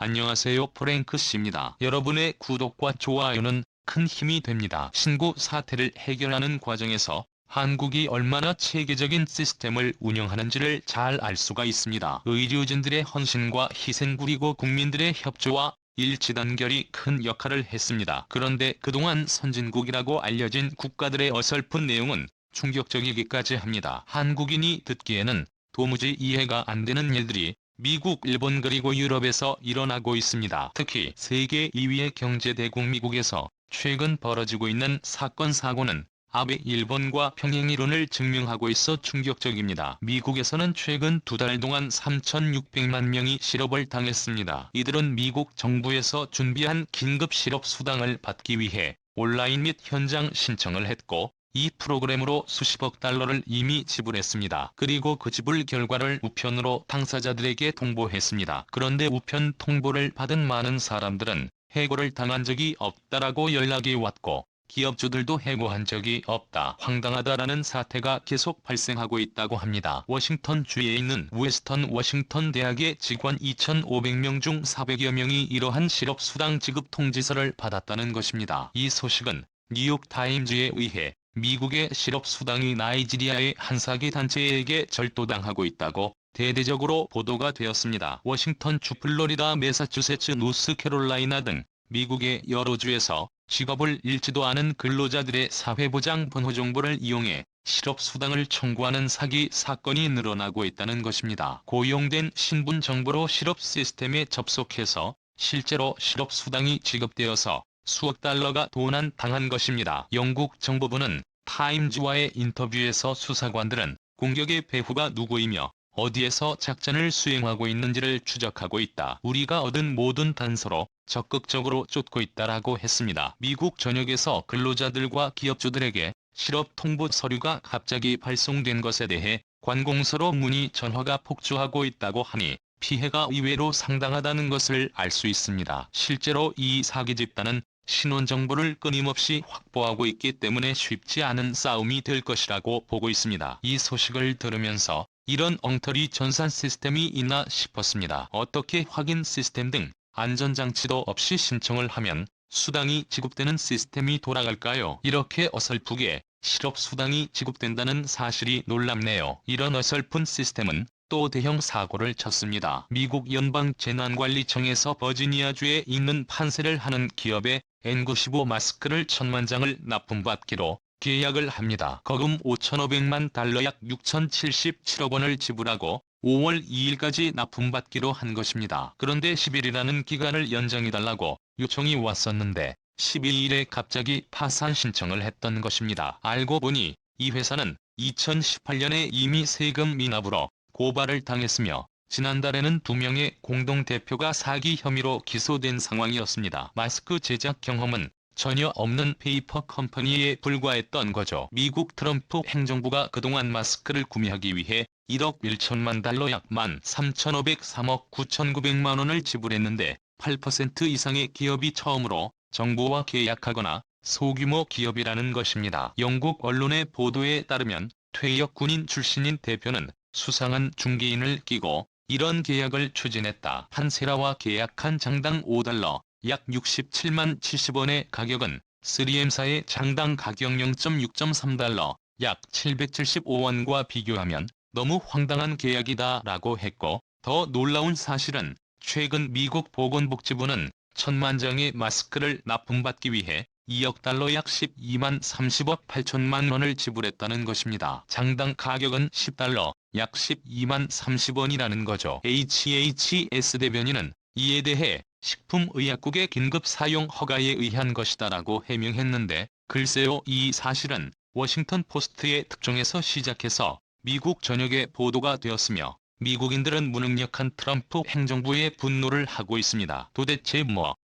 안녕하세요, 프랭크 씨입니다. 여러분의 구독과 좋아요는 큰 힘이 됩니다. 신고 사태를 해결하는 과정에서 한국이 얼마나 체계적인 시스템을 운영하는지를 잘 알 수가 있습니다. 의료진들의 헌신과 희생 그리고 국민들의 협조와 일치단결이 큰 역할을 했습니다. 그런데 그동안 선진국이라고 알려진 국가들의 어설픈 내용은 충격적이기까지 합니다. 한국인이 듣기에는 도무지 이해가 안 되는 일들이 미국, 일본 그리고 유럽에서 일어나고 있습니다. 특히 세계 2위의 경제대국 미국에서 최근 벌어지고 있는 사건 사고는 아베 일본과 평행이론을 증명하고 있어 충격적입니다. 미국에서는 최근 2달 동안 3,600만 명이 실업을 당했습니다. 이들은 미국 정부에서 준비한 긴급 실업 수당을 받기 위해 온라인 및 현장 신청을 했고, 이 프로그램으로 수십억 달러를 이미 지불했습니다. 그리고 그 지불 결과를 우편으로 당사자들에게 통보했습니다. 그런데 우편 통보를 받은 많은 사람들은 해고를 당한 적이 없다라고 연락이 왔고, 기업주들도 해고한 적이 없다, 황당하다라는 사태가 계속 발생하고 있다고 합니다. 워싱턴주에 있는 웨스턴 워싱턴 대학의 직원 2,500명 중 400여 명이 이러한 실업수당 지급 통지서를 받았다는 것입니다. 이 소식은 뉴욕타임즈에 의해 미국의 실업수당이 나이지리아의 한 사기 단체에게 절도당하고 있다고 대대적으로 보도가 되었습니다. 워싱턴주, 플로리다, 매사추세츠, 노스캐롤라이나 등 미국의 여러 주에서 직업을 잃지도 않은 근로자들의 사회보장 번호 정보를 이용해 실업수당을 청구하는 사기 사건이 늘어나고 있다는 것입니다. 고용된 신분 정보로 실업 시스템에 접속해서 실제로 실업수당이 지급되어서 수억 달러가 도난 당한 것입니다. 영국 정보부는 타임즈와의 인터뷰에서 수사관들은 공격의 배후가 누구이며 어디에서 작전을 수행하고 있는지를 추적하고 있다. 우리가 얻은 모든 단서로 적극적으로 쫓고 있다라고 했습니다. 미국 전역에서 근로자들과 기업주들에게 실업 통보 서류가 갑자기 발송된 것에 대해 관공서로 문의 전화가 폭주하고 있다고 하니 피해가 의외로 상당하다는 것을 알 수 있습니다. 실제로 이 사기 집단은 신원 정보를 끊임없이 확보하고 있기 때문에 쉽지 않은 싸움이 될 것이라고 보고 있습니다. 이 소식을 들으면서 이런 엉터리 전산 시스템이 있나 싶었습니다. 어떻게 확인 시스템 등 안전장치도 없이 신청을 하면 수당이 지급되는 시스템이 돌아갈까요? 이렇게 어설프게 실업수당이 지급된다는 사실이 놀랍네요. 이런 어설픈 시스템은 또 대형 사고를 쳤습니다. 미국 연방재난관리청에서 버지니아주에 있는 판세를 하는 기업에 N95 마스크를 1,000만 장을 납품받기로 계약을 합니다. 거금 5,500만 달러 약 6,077억 원을 지불하고 5월 2일까지 납품받기로 한 것입니다. 그런데 10일이라는 기간을 연장해달라고 요청이 왔었는데 12일에 갑자기 파산 신청을 했던 것입니다. 알고 보니 이 회사는 2018년에 이미 세금 미납으로 고발을 당했으며 지난달에는 2명의 공동대표가 사기 혐의로 기소된 상황이었습니다. 마스크 제작 경험은 전혀 없는 페이퍼 컴퍼니에 불과했던 거죠. 미국 트럼프 행정부가 그동안 마스크를 구매하기 위해 1억 1천만 달러 약 13,503억 9,900만 원을 지불했는데 8% 이상의 기업이 처음으로 정부와 계약하거나 소규모 기업이라는 것입니다. 영국 언론의 보도에 따르면 퇴역 군인 출신인 대표는 수상한 중개인을 끼고 이런 계약을 추진했다. 한 세라와 계약한 장당 5달러, 약 67만 70원의 가격은 3M사의 장당 가격 0.6.3달러, 약 775원과 비교하면 너무 황당한 계약이다 라고 했고, 더 놀라운 사실은 최근 미국 보건복지부는 1,000만 장의 마스크를 납품받기 위해 2억 달러 약 12만 30억 8천만 원을 지불했다는 것입니다. 장당 가격은 10달러, 약 12만 30원이라는 거죠. HHS 대변인은 이에 대해 식품의약국의 긴급 사용 허가에 의한 것이다라고 해명했는데, 글쎄요, 이 사실은 워싱턴 포스트의 특종에서 시작해서 미국 전역에 보도가 되었으며 미국인들은 무능력한 트럼프 행정부에 분노를 하고 있습니다. 도대체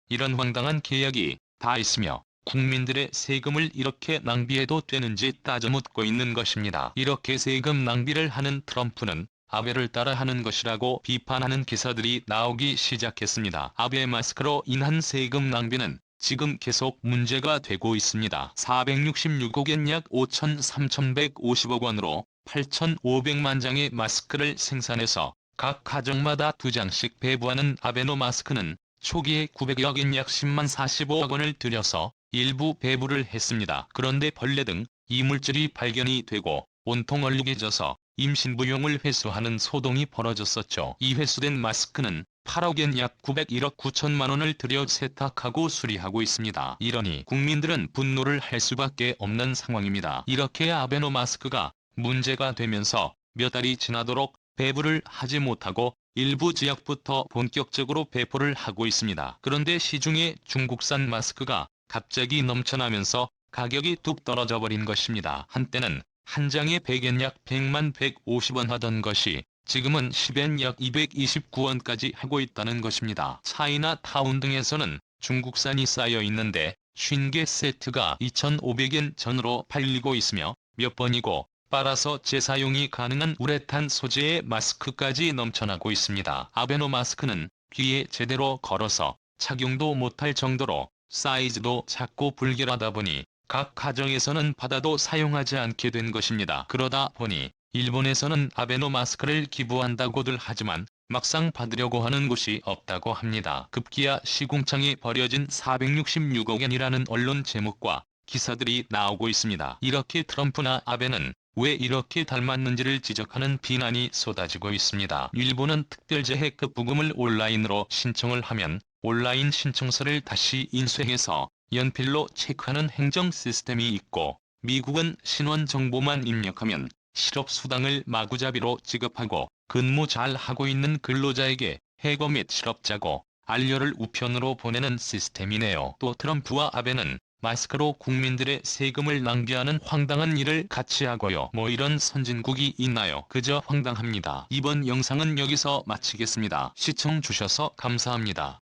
이런 황당한 계약이 다 있으며 국민들의 세금을 이렇게 낭비해도 되는지 따져 묻고 있는 것입니다. 이렇게 세금 낭비를 하는 트럼프는 아베를 따라하는 것이라고 비판하는 기사들이 나오기 시작했습니다. 아베 마스크로 인한 세금 낭비는 지금 계속 문제가 되고 있습니다. 466억엔 약 5,3,150억 원으로 8,500만 장의 마스크를 생산해서 각 가정마다 2장씩 배부하는 아베노 마스크는 초기에 900억인 약 10만 45억 원을 들여서 일부 배부를 했습니다. 그런데 벌레 등 이물질이 발견이 되고 온통 얼룩해져서 임신부용을 회수하는 소동이 벌어졌었죠. 이 회수된 마스크는 8억엔 약 901억 9천만 원을 들여 세탁하고 수리하고 있습니다. 이러니 국민들은 분노를 할 수밖에 없는 상황입니다. 이렇게 아베노 마스크가 문제가 되면서 몇 달이 지나도록 배부를 하지 못하고 일부 지역부터 본격적으로 배포를 하고 있습니다. 그런데 시중에 중국산 마스크가 갑자기 넘쳐나면서 가격이 뚝 떨어져 버린 것입니다. 한때는 한 장에 100엔 약 100만 150원 하던 것이 지금은 10엔 약 229원까지 하고 있다는 것입니다. 차이나 타운 등에서는 중국산이 쌓여 있는데 50개 세트가 2,500엔 전으로 팔리고 있으며 몇 번이고 빨아서 재사용이 가능한 우레탄 소재의 마스크까지 넘쳐나고 있습니다. 아베노 마스크는 귀에 제대로 걸어서 착용도 못할 정도로 사이즈도 작고 불결하다 보니 각 가정에서는 받아도 사용하지 않게 된 것입니다. 그러다 보니 일본에서는 아베노 마스크를 기부한다고들 하지만 막상 받으려고 하는 곳이 없다고 합니다. 급기야 시궁창에 버려진 466억엔이라는 언론 제목과 기사들이 나오고 있습니다. 이렇게 트럼프나 아베는 왜 이렇게 닮았는지를 지적하는 비난이 쏟아지고 있습니다. 일본은 특별재해급 부금을 온라인으로 신청을 하면 온라인 신청서를 다시 인쇄해서 연필로 체크하는 행정 시스템이 있고, 미국은 신원 정보만 입력하면 실업수당을 마구잡이로 지급하고 근무 잘 하고 있는 근로자에게 해고 및 실업자고 안료를 우편으로 보내는 시스템이네요. 또 트럼프와 아베는 마스크로 국민들의 세금을 낭비하는 황당한 일을 같이 하고요. 뭐 이런 선진국이 있나요? 그저 황당합니다. 이번 영상은 여기서 마치겠습니다. 시청 주셔서 감사합니다.